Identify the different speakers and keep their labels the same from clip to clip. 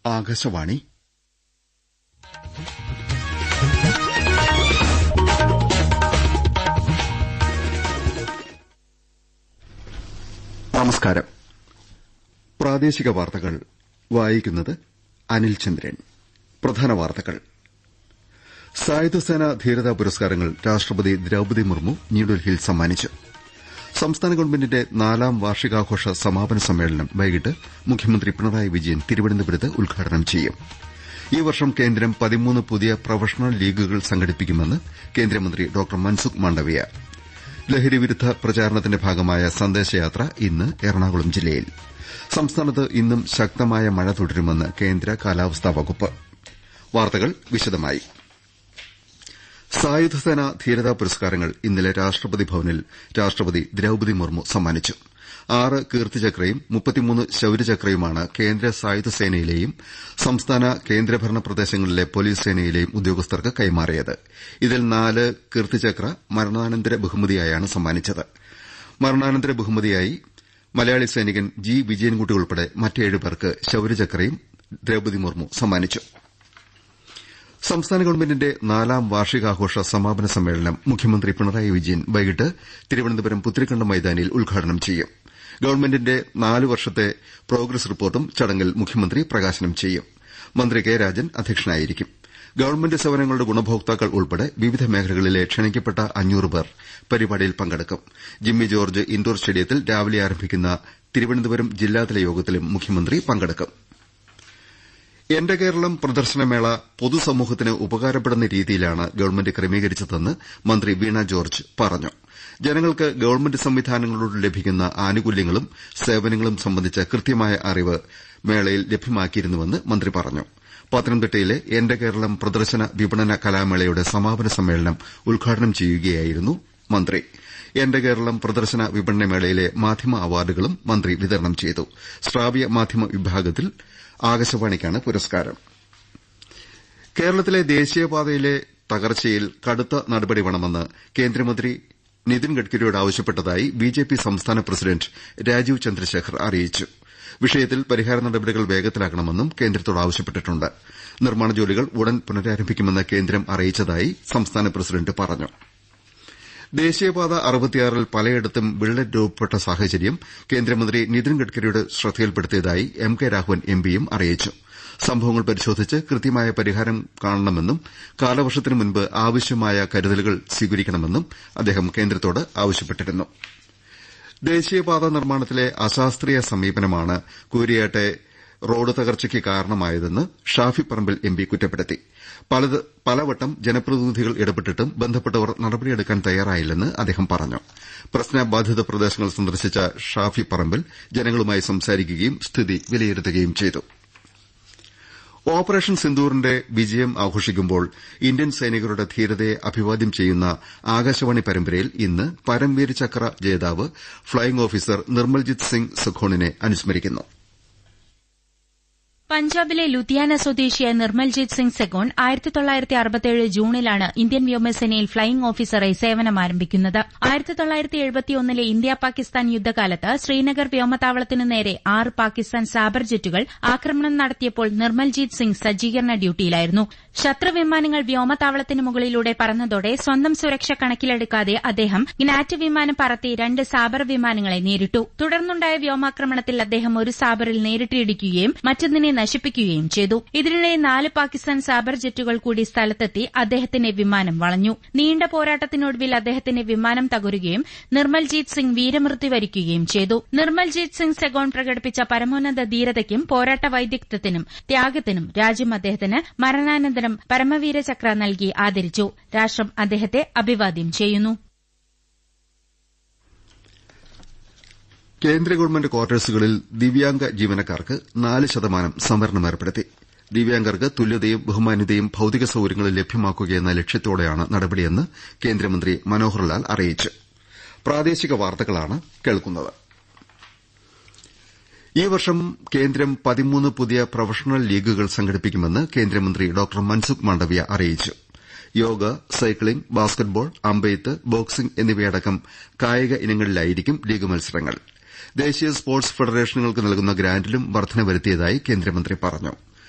Speaker 1: ആകാശവാണി. നമസ്കാരം. പ്രാദേശിക വാർത്തകൾ വായിക്കുന്നത് അനിൽ ചന്ദ്രൻ. പ്രധാന വാർത്തകൾ. സായുധസേന ധീരതാ പുരസ്കാരങ്ങൾ രാഷ്ട്രപതി ദ്രൌപദി മുർമു ന്യൂഡൽഹിയിൽ സമ്മാനിച്ചു. സംസ്ഥാന ഗവൺമെന്റിന്റെ 4ാം വാർഷികാഘോഷ സമാപന സമ്മേളനം വൈകിട്ട് മുഖ്യമന്ത്രി പിണറായി വിജയൻ തിരുവനന്തപുരത്ത് ഉദ്ഘാടനം ചെയ്യും. ഈ വർഷം കേന്ദ്രം 13 പുതിയ പ്രൊഫഷണൽ ലീഗുകൾ സംഘടിപ്പിക്കുമെന്ന് കേന്ദ്രമന്ത്രി ഡോക്ടർ മൻസുഖ് മാണ്ഡവ്യ. ലഹരിവിരുദ്ധ പ്രചാരണത്തിന്റെ ഭാഗമായ സന്ദേശയാത്ര ഇന്ന് എറണാകുളം ജില്ലയിൽ. സംസ്ഥാനത്ത് ഇന്നും ശക്തമായ മഴ തുടരുമെന്ന് കേന്ദ്ര കാലാവസ്ഥാ വകുപ്പ്. വാർത്തകൾ വിശദമായി. സായുധസേന ധീരതാ പുരസ്കാരങ്ങൾ ഇന്നലെ രാഷ്ട്രപതി ഭവനിൽ രാഷ്ട്രപതി ദ്രൌപദി മുർമു സമ്മാനിച്ചു. 6 കീർത്തിചക്രയും 33 ശൌര്യചക്രയുമാണ് കേന്ദ്ര സായുധസേനയിലെയും സംസ്ഥാന കേന്ദ്രഭരണ പ്രദേശങ്ങളിലെ പോലീസ് സേനയിലെയും ഉദ്യോഗസ്ഥർക്ക് കൈമാറിയത്. ഇതിൽ 4 കീർത്തിചക്ര മരണാനന്തര ബഹുമതിയായാണ് സമ്മാനിച്ചത്. മരണാനന്തര ബഹുമതിയായി മലയാളി സൈനികൻ ജി വിജയൻകുട്ടി ഉൾപ്പെടെ മറ്റ് 7 പേർക്ക് ശൌര്യചക്രയും ദ്രൌപദി മുർമു സമ്മാനിച്ചു. സംസ്ഥാന ഗവൺമെന്റിന്റെ 4ാം വാർഷികാഘോഷ സമാപന സമ്മേളനം മുഖ്യമന്ത്രി പിണറായി വിജയൻ വൈകിട്ട് തിരുവനന്തപുരം പുത്തരിക്കണ്ടം മൈതാനിയിൽ ഉദ്ഘാടനം ചെയ്യും. ഗവൺമെന്റിന്റെ 4 വർഷത്തെ പ്രോഗ്രസ് റിപ്പോർട്ടും ചടങ്ങിൽ മുഖ്യമന്ത്രി പ്രകാശനം ചെയ്യും. മന്ത്രി കെ രാജൻ അധ്യക്ഷനായിരിക്കും. ഗവൺമെന്റ് സേവനങ്ങളുടെ ഗുണഭോക്താക്കൾ ഉൾപ്പെടെ വിവിധ മേഖലകളിലെ ക്ഷണിക്കപ്പെട്ട 500 പേർ പരിപാടിയിൽ പങ്കെടുക്കും. ജിമ്മി ജോർജ് ഇൻഡോർ സ്റ്റേഡിയത്തിൽ രാവിലെ ആരംഭിക്കുന്ന തിരുവനന്തപുരം ജില്ലാതല യോഗത്തിലും മുഖ്യമന്ത്രി പങ്കെടുക്കും. എന്റെ കേരളം പ്രദർശനമേള പൊതുസമൂഹത്തിന് ഉപകാരപ്പെടുന്ന രീതിയിലാണ് ഗവൺമെന്റ് ക്രമീകരിച്ചതെന്ന് മന്ത്രി വീണ ജോർജ് പറഞ്ഞു. ജനങ്ങൾക്ക് ഗവൺമെന്റ് സംവിധാനങ്ങളോട് ലഭിക്കുന്ന ആനുകൂല്യങ്ങളും സേവനങ്ങളും സംബന്ധിച്ച കൃത്യമായ അറിവ് മേളയിൽ ലഭ്യമാക്കിയിരുന്നുവെന്ന് മന്ത്രി പറഞ്ഞു. പത്തനംതിട്ടയിലെ എന്റെ കേരളം പ്രദർശന വിപണന കലാമേളയുടെ സമാപന സമ്മേളനം ഉദ്ഘാടനം ചെയ്യുകയായിരുന്നു മന്ത്രി. എന്റെ കേരളം പ്രദർശന വിപണന മേളയിലെ മാധ്യമ അവാർഡുകളും മന്ത്രി വിതരണം ചെയ്തു. ശ്രാവ്യ മാധ്യമ വിഭാഗത്തിൽ ആകാശവാണിക്കാണ് പുരസ്കാരം. കേരളത്തിലെ ദേശീയപാതയിലെ തകർച്ചയിൽ കടുത്ത നടപടി വേണമെന്ന് കേന്ദ്രമന്ത്രി നിതിൻ ഗഡ്കരിയോട് ആവശ്യപ്പെട്ടതായി ബിജെപി സംസ്ഥാന പ്രസിഡന്റ് രാജീവ് ചന്ദ്രശേഖർ അറിയിച്ചു. വിഷയത്തിൽ പരിഹാര നടപടികൾ വേഗത്തിലാക്കണമെന്നും കേന്ദ്രത്തോട് ആവശ്യപ്പെട്ടിട്ടുണ്ട്. നിർമ്മാണ ജോലികൾ ഉടൻ പുനരാരംഭിക്കുമെന്ന് കേന്ദ്രം അറിയിച്ചതായി സംസ്ഥാന പ്രസിഡന്റ് പറഞ്ഞു. ദേശീയപാത 66ൽ പലയിടത്തും വിള്ളൽ രൂപപ്പെട്ട സാഹചര്യം കേന്ദ്രമന്ത്രി നിതിൻ ഗഡ്കരിയുടെ ശ്രദ്ധയിൽപ്പെടുത്തിയതായി എം കെ രാഘവൻ എംപിയും അറിയിച്ചു. സംഭവങ്ങൾ പരിശോധിച്ച് കൃത്യമായ പരിഹാരം കാണണമെന്നും കാലവർഷത്തിനു മുൻപ് ആവശ്യമായ കരുതലുകൾ സ്വീകരിക്കണമെന്നും അദ്ദേഹം കേന്ദ്രത്തോട് ആവശ്യപ്പെട്ടിരുന്നു. ദേശീയപാത നിർമ്മാണത്തിലെ അശാസ്ത്രീയ സമീപനമാണ് കൂരിയാട്ടെ റോഡ് തകർച്ചയ്ക്ക് കാരണമായതെന്ന് ഷാഫി പറമ്പിൽ എംപി കുറ്റപ്പെടുത്തി. പലവട്ടം ജനപ്രതിനിധികൾ ഇടപെട്ടിട്ടും ബന്ധപ്പെട്ടവർ നടപടിയെടുക്കാൻ തയ്യാറായില്ലെന്ന് അദ്ദേഹം പറഞ്ഞു. പ്രശ്നബാധിത പ്രദേശങ്ങൾ സന്ദർശിച്ച ഷാഫി പറമ്പിൽ ജനങ്ങളുമായി സംസാരിക്കുകയും സ്ഥിതി വിലയിരുത്തുകയും ചെയ്തു. ഓപ്പറേഷൻ സിന്ദൂറിന്റെ വിജയം ആഘോഷിക്കുമ്പോൾ ഇന്ത്യൻ സൈനികരുടെ ധീരതയെ അഭിവാദ്യം ചെയ്യുന്ന ആകാശവാണി പരമ്പരയിൽ ഇന്ന് പരംവീർ ചക്ര ജേതാവ് ഫ്ളൈയിംഗ് ഓഫീസർ നിർമ്മൽജിത് സിംഗ് സഖോണിനെ അനുസ്മരിക്കുന്നു.
Speaker 2: പഞ്ചാബിലെ ലുധിയാന സ്വദേശിയായ നിർമ്മൽജിത് സിംഗ് സെഗോൺ 1967 ജൂണിലാണ് ഇന്ത്യൻ വ്യോമസേനയിൽ ഫ്ളൈയിംഗ് ഓഫീസറായി സേവനമാരംഭിക്കുന്നത്. 1971 ഇന്ത്യ പാകിസ്ഥാൻ യുദ്ധകാലത്ത് ശ്രീനഗർ വ്യോമതാവളത്തിനു നേരെ 6 പാകിസ്ഥാൻ സാബർ ജെറ്റുകൾ ആക്രമണം നടത്തിയപ്പോൾ നിർമ്മൽജിത് സിംഗ് സജ്ജീകരണ ഡ്യൂട്ടിയിലായിരുന്നു. ശത്രുവിമാനങ്ങൾ വ്യോമതാവളത്തിന് മുകളിലൂടെ പറന്നതോടെ സ്വന്തം സുരക്ഷ കണക്കിലെടുക്കാതെ അദ്ദേഹം ഗ്നാറ്റ് വിമാനം പറത്തി 2 സാബർ വിമാനങ്ങളെ നേരിട്ടു. തുടർന്നുണ്ടായ വ്യോമാക്രമണത്തിൽ അദ്ദേഹം ഒരു സാബറിൽ നേരിട്ട് ഇടിക്കുകയും മറ്റൊന്നിനെ നശിപ്പിക്കുകയും ചെയ്തു. ഇതിനിടെ 4 പാകിസ്ഥാൻ സാബർ ജെറ്റുകൾ കൂടി സ്ഥലത്തെത്തി അദ്ദേഹത്തിന്റെ വിമാനം വളഞ്ഞു. നീണ്ട പോരാട്ടത്തിനൊടുവിൽ അദ്ദേഹത്തിന്റെ വിമാനം തകരുകയും നിർമ്മൽജിത് സിംഗ് വീരമൃത്യു വരിക്കുകയും ചെയ്തു. നിർമ്മൽജിത് സിംഗ് സെഗോൺ പ്രകടിപ്പിച്ച പരമോന്നത ധീരതയ്ക്കും പോരാട്ട വൈദഗ്ധ്യത്തിനും ത്യാഗത്തിനും രാജ്യം അദ്ദേഹത്തിന് മരണാനന്തരം പരമവീര ചക്ര നൽകി ആദരിച്ചു. രാഷ്ട്രം അദ്ദേഹത്തെ അഭിവാദ്യം ചെയ്യുന്നു.
Speaker 1: കേന്ദ്ര ഗവൺമെന്റ് ക്വാർട്ടേഴ്സുകളിൽ ദിവ്യാംഗ ജീവനക്കാർക്ക് 4% സംവരണം ഏർപ്പെടുത്തി. ദിവ്യാംഗർക്ക് തുല്യതയും ബഹുമാന്യതയും ഭൌതിക സൌകര്യങ്ങളും ലഭ്യമാക്കുകയെന്ന ലക്ഷ്യത്തോടെയാണ് നടപടിയെന്ന് കേന്ദ്രമന്ത്രി മനോഹർ ലാൽ അറിയിച്ചു. പ്രാദേശിക വാർത്തകളാണ് കേൾക്കുന്നത്. ഈ വർഷം കേന്ദ്രം 13 പുതിയ പ്രൊഫഷണൽ ലീഗുകൾ സംഘടിപ്പിക്കുമെന്ന് കേന്ദ്രമന്ത്രി ഡോക്ടർ മൻസുഖ് മാണ്ഡവ്യ അറിയിച്ചു. യോഗ, സൈക്ലിംഗ്, ബാസ്കറ്റ്ബോൾ, അമ്പെയ്ത്ത്, ബോക്സിംഗ് എന്നിവയടക്കം കായിക ഇനങ്ങളിലായിരിക്കും ലീഗ് മത്സരങ്ങൾ. ദേശീയ സ്പോർട്സ് ഫെഡറേഷനുകൾക്ക് നൽകുന്ന ഗ്രാന്റിലും വർധന വരുത്തിയതായി കേന്ദ്രമന്ത്രി പറഞ്ഞു.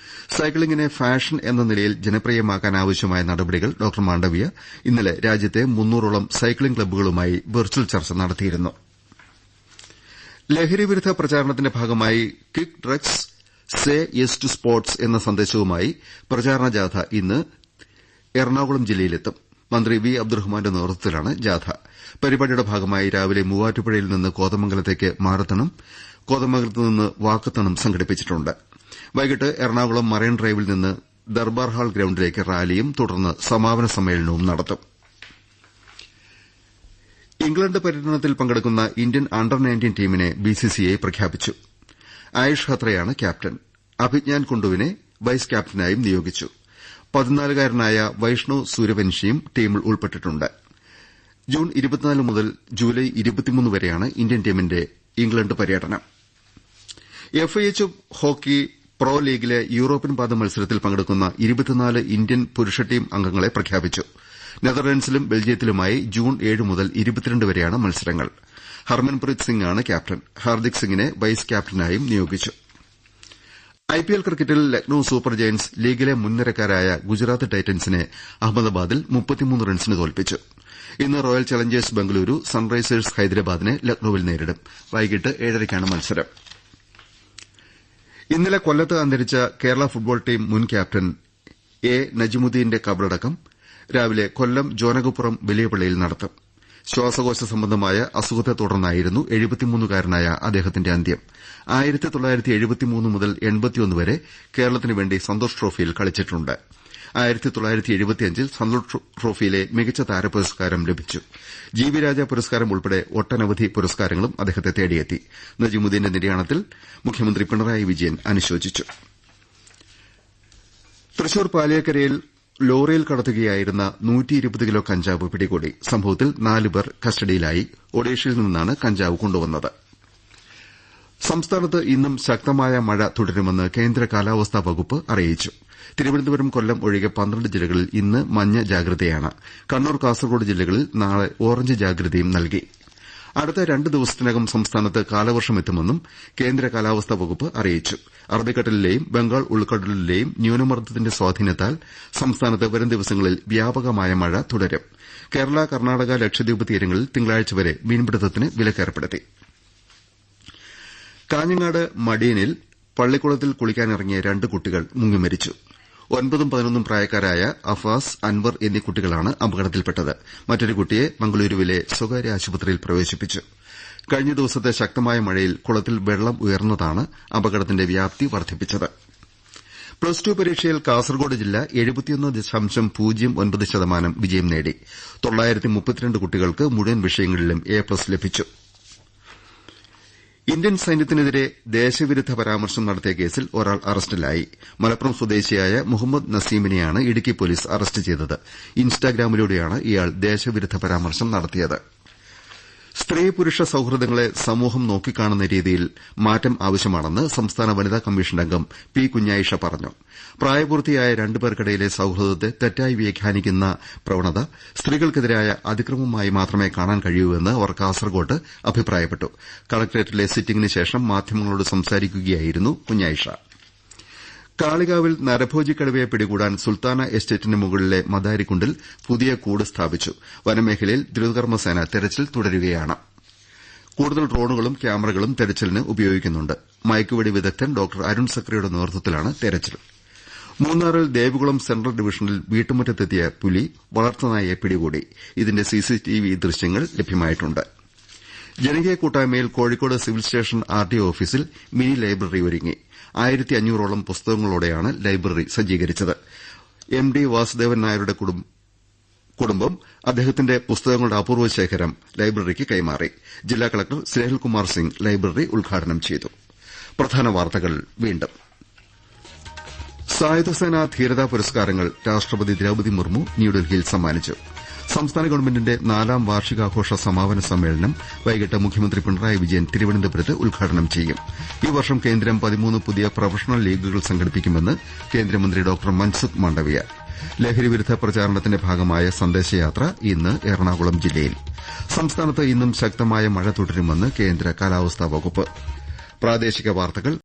Speaker 1: സൈക്ലിംഗിനെ ഫാഷൻ എന്ന നിലയിൽ ജനപ്രിയമാക്കാൻ ആവശ്യമായ നടപടികൾ ഡോക്ടർ മാണ്ഡവ്യ ഇന്നലെ രാജ്യത്തെ 300ഓളം സൈക്ലിംഗ് ക്ലബ്ബുകളുമായി വെർച്വൽ ചർച്ച നടത്തിയിരുന്നു. ലഹരിവിരുദ്ധ പ്രചാരണത്തിന്റെ ഭാഗമായി quit drugs say yes to sports എന്ന സന്ദേശവുമായി പ്രചാരണ ജാഥ ഇന്ന് എറണാകുളം ജില്ലയിലെത്തും. മന്ത്രി വി അബ്ദുറഹ്മാന്റെ നേതൃത്വത്തിലാണ് ജാഥ. പരിപാടിയുടെ ഭാഗമായി രാവിലെ മൂവാറ്റുപുഴയിൽ നിന്ന് കോതമംഗലത്തേക്ക് മാരത്തണും കോതമംഗലത്ത് നിന്ന് വാക്കത്തണും സംഘടിപ്പിച്ചിട്ടുണ്ട്. വൈകിട്ട് എറണാകുളം മറൈൻ ഡ്രൈവിൽ നിന്ന് ദർബാർ ഹാൾ ഗ്രൌണ്ടിലേക്ക് റാലിയും തുടർന്ന് സമാപന സമ്മേളനവും നടത്തും. ഇംഗ്ലണ്ട് പര്യടനത്തിൽ പങ്കെടുക്കുന്ന ഇന്ത്യൻ അണ്ടർ 19 ടീമിനെ ബിസിസിഐ പ്രഖ്യാപിച്ചു. ആയുഷ് ഖത്രയാണ് ക്യാപ്റ്റൻ. അഭിജ്ഞാൻ കുണ്ടുവിനെ വൈസ് ക്യാപ്റ്റനായും നിയോഗിച്ചു. 14-കാരനായ വൈഷ്ണവ് സൂര്യവൻഷിയും ടീമിൽ ഉൾപ്പെട്ടിട്ടുണ്ട്. ജൂൺ 24 മുതൽ ജൂലൈ 23 വരെയാണ് ഇന്ത്യൻ ടീമിന്റെ ഇംഗ്ലണ്ട് പര്യടനം. എഫ്ഐഎച്ച് ഹോക്കി പ്രോ ലീഗിലെ യൂറോപ്യൻ പാദ മത്സരത്തിൽ പങ്കെടുക്കുന്ന 24 ഇന്ത്യൻ പുരുഷ ടീം അംഗങ്ങളെ പ്രഖ്യാപിച്ചു. നെതർലൻഡ്സിലും ബെൽജിയത്തിലുമായി ജൂൺ 7 മുതൽ 22 വരെയാണ് മത്സരങ്ങൾ. ഹർമൻപ്രീത് സിംഗാണ് ക്യാപ്റ്റൻ. ഹാർദിക് സിംഗിനെ വൈസ് ക്യാപ്റ്റനായും നിയോഗിച്ചു. ഐപിഎൽ ക്രിക്കറ്റിൽ ലക്നൌ സൂപ്പർ ജയന്റ്സ് ലീഗിലെ മുൻനിരക്കാരായ ഗുജറാത്ത് ടൈറ്റൻസിനെ അഹമ്മദാബാദിൽ 33 റൺസിന് തോൽപ്പിച്ചു. ഇന്ന് റോയൽ ചലഞ്ചേഴ്സ് ബംഗളൂരു സൺറൈസേഴ്സ് ഹൈദരാബാദിനെ ലക്നൌവിൽ നേരിടും. വൈകിട്ട് 7:30ക്കാണ് മത്സരം. ഇന്നലെ കൊല്ലത്ത് അന്തരിച്ച കേരള ഫുട്ബോൾ ടീം മുൻ ക്യാപ്റ്റൻ എ നജിമുദ്ദീന്റെ കബറടക്കം രാവിലെ കൊല്ലം ജോനകപ്പുറം വലിയ പള്ളിയിൽ നടത്തും. ശ്വാസകോശ സംബന്ധമായ അസുഖത്തെ തുടർന്നായിരുന്നു 73-കാരനായ അദ്ദേഹത്തിന്റെ അന്ത്യം. 1973 മുതൽ 81 വരെ കേരളത്തിനുവേണ്ടി സന്തോഷ് ട്രോഫിയിൽ കളിച്ചിട്ടുണ്ട്. 1975-ൽ സന്തോഷ് ട്രോഫിയിലെ മികച്ച താരപുരസ്കാരം ലഭിച്ചു. ജി.വി. രാജ പുരസ്കാരം ഉൾപ്പെടെ ഒട്ടനവധി പുരസ്കാരങ്ങളും അദ്ദേഹത്തെ തേടിയെത്തി. നജിമുദ്ദീന്റെ നിര്യാണത്തിൽ മുഖ്യമന്ത്രി പിണറായി വിജയൻ അനുശോചിച്ചു. തൃശൂർ പാലിയക്കരയിൽ ലോറിയിൽ കടത്തുകയായിരുന്ന 120 കിലോ കഞ്ചാവ് പിടികൂടി. സംഭവത്തിൽ 4 പേർ കസ്റ്റഡിയിലായി. ഒഡീഷയിൽ നിന്നാണ് കഞ്ചാവ് കൊണ്ടുവന്നത്. സംസ്ഥാനത്ത് ഇന്നും ശക്തമായ മഴ തുടരുമെന്ന് കേന്ദ്ര കാലാവസ്ഥാ വകുപ്പ് അറിയിച്ചു. തിരുവനന്തപുരം, കൊല്ലം ഒഴികെ 12 ജില്ലകളിൽ ഇന്ന് മഞ്ഞ ജാഗ്രതയാണ്. കണ്ണൂർ, കാസർകോട് ജില്ലകളിൽ നാളെ ഓറഞ്ച് ജാഗ്രതയും നൽകി. അടുത്ത 2 ദിവസത്തിനകം സംസ്ഥാനത്ത് കാലവർഷം എത്തുമെന്നും കേന്ദ്ര കാലാവസ്ഥാ വകുപ്പ് അറിയിച്ചു. അറബിക്കടലിലെയും ബംഗാൾ ഉൾക്കടലിലെയും ന്യൂനമർദ്ദത്തിന്റെ സ്വാധീനത്താൽ സംസ്ഥാനത്ത് വരും ദിവസങ്ങളിൽ വ്യാപകമായ മഴ തുടരും. കേരള, കർണാടക, ലക്ഷദ്വീപ് തീരങ്ങളിൽ തിങ്കളാഴ്ച വരെ മീൻപിടുത്തത്തിന് വിലക്കേർപ്പെടുത്തി. കാഞ്ഞങ്ങാട് മടിയനിൽ പള്ളിക്കുളത്തിൽ കുളിക്കാനിറങ്ങിയ 2 കുട്ടികൾ മുങ്ങിമരിച്ചു. 9ഉം 11ഉം പ്രായക്കാരായ അഫാസ്, അൻവർ എന്നീ കുട്ടികളാണ് അപകടത്തിൽപ്പെട്ടത്. മറ്റൊരു കുട്ടിയെ മംഗളൂരുവിലെ സ്വകാര്യ ആശുപത്രിയിൽ പ്രവേശിപ്പിച്ചു. കഴിഞ്ഞ ദിവസത്തെ ശക്തമായ മഴയിൽ കുളത്തിൽ വെള്ളം ഉയർന്നതാണ് അപകടത്തിന്റെ വ്യാപ്തി വർദ്ധിപ്പിച്ചത്. പ്ലസ് 2 പരീക്ഷയിൽ കാസർകോട് ജില്ല 71.09% വിജയം നേടി. 932 കുട്ടികൾക്ക് മുഴുവൻ വിഷയങ്ങളിലും എ+ ലഭിച്ചു. ഇന്ത്യൻ സൈന്യത്തിനെതിരെ ദേശവിരുദ്ധ പരാമർശം നടത്തിയ കേസിൽ ഒരാൾ അറസ്റ്റിലായി. മലപ്പുറം സ്വദേശിയായ മുഹമ്മദ് നസീമിനെയാണ് ഇടുക്കി പോലീസ് അറസ്റ്റ് ചെയ്തത്. ഇൻസ്റ്റാഗ്രാമിലൂടെയാണ് ഇയാൾ ദേശവിരുദ്ധ പരാമർശം നടത്തിയത്. സ്ത്രീ പുരുഷ സൌഹൃദങ്ങളെ സമൂഹം നോക്കിക്കാണുന്ന രീതിയിൽ മാറ്റം ആവശ്യമാണെന്ന് സംസ്ഥാന വനിതാ കമ്മീഷൻ അംഗം പി കുഞ്ഞായിഷ പറഞ്ഞു. പ്രായപൂർത്തിയായ 2 പേർക്കിടയിലെ സൌഹൃദത്തെ തെറ്റായി വ്യാഖ്യാനിക്കുന്ന പ്രവണത സ്ത്രീകൾക്കെതിരായ അതിക്രമമായി മാത്രമേ കാണാൻ കഴിയൂവെന്ന് അവർ കാസർകോട്ട് അഭിപ്രായപ്പെട്ടു. കളക്ടറേറ്റിലെ സിറ്റിംഗിന് ശേഷം മാധ്യമങ്ങളോട് സംസാരിക്കുകയായിരുന്നു കുഞ്ഞായിഷ. കാളികാവിൽ നരഭോജി കടുവയെ പിടികൂടാൻ സുൽത്താന എസ്റ്റേറ്റിന് മുകളിലെ മദാരിക്കുണ്ടിൽ പുതിയ കൂട് സ്ഥാപിച്ചു. വനമേഖലയിൽ ദ്രുതകർമ്മസേന തെരച്ചിൽ തുടരുകയാണ്. കൂടുതൽ ഡ്രോണുകളും ക്യാമറകളും തെരച്ചിലിന് ഉപയോഗിക്കുന്നുണ്ട്. മയക്കുവെടി വിദഗ്ധൻ ഡോക്ടർ അരുൺ സക്രിയുടെ നേതൃത്വത്തിലാണ് തെരച്ചിൽ. മൂന്നാറിൽ ദേവികുളം സെൻട്രൽ ഡിവിഷനിൽ വീട്ടുമുറ്റത്തെത്തിയ പുലി വളർത്തുനായയെ പിടികൂടി. ഇതിന്റെ സിസിടിവി ദൃശ്യങ്ങൾ ലഭ്യമായിട്ടുണ്ട്. ജനകീയ കൂട്ടായ്മയിൽ കോഴിക്കോട് സിവിൽ സ്റ്റേഷൻ ആർടിഒ ഓഫീസിൽ മിനി ലൈബ്രറി ഒരുങ്ങി. 1500ഓളം പുസ്തകങ്ങളോടെയാണ് ലൈബ്രറി സജ്ജീകരിച്ചത്. എം ഡി വാസുദേവൻ നായരുടെ കുടുംബം അദ്ദേഹത്തിന്റെ പുസ്തകങ്ങളുടെ അപൂർവ ശേഖരം ലൈബ്രറിക്ക് കൈമാറി. ജില്ലാ കളക്ടർ സ്നേഹിൽകുമാർ സിംഗ് ലൈബ്രറി ഉദ്ഘാടനം ചെയ്തു. പ്രധാന വാർത്തകൾ വീണ്ടും. സായുധസേനാ ധീരതാ പുരസ്കാരങ്ങൾ രാഷ്ട്രപതി ദ്രൌപദി മുർമു ന്യൂഡൽഹിയിൽ സമ്മാനിച്ചു. സംസ്ഥാന ഗവൺമെന്റിന്റെ 4ാം വാർഷികാഘോഷ സമാപന സമ്മേളനം വൈകിട്ട് മുഖ്യമന്ത്രി പിണറായി വിജയൻ തിരുവനന്തപുരത്ത് ഉദ്ഘാടനം ചെയ്യും. ഈ വർഷം കേന്ദ്രം 13 പുതിയ പ്രൊഫഷണൽ ലീഗുകൾ സംഘടിപ്പിക്കുമെന്ന് കേന്ദ്രമന്ത്രി ഡോക്ടർ മൻസുഖ് മാണ്ഡവ്യ. ലഹരിവിരുദ്ധ പ്രചാരണത്തിന്റെ ഭാഗമായ സന്ദേശയാത്ര ഇന്ന് എറണാകുളം ജില്ലയിൽ. സംസ്ഥാനത്ത് ഇന്നും ശക്തമായ മഴ തുടരുമെന്ന് കേന്ദ്ര കാലാവസ്ഥാ വകുപ്പ്.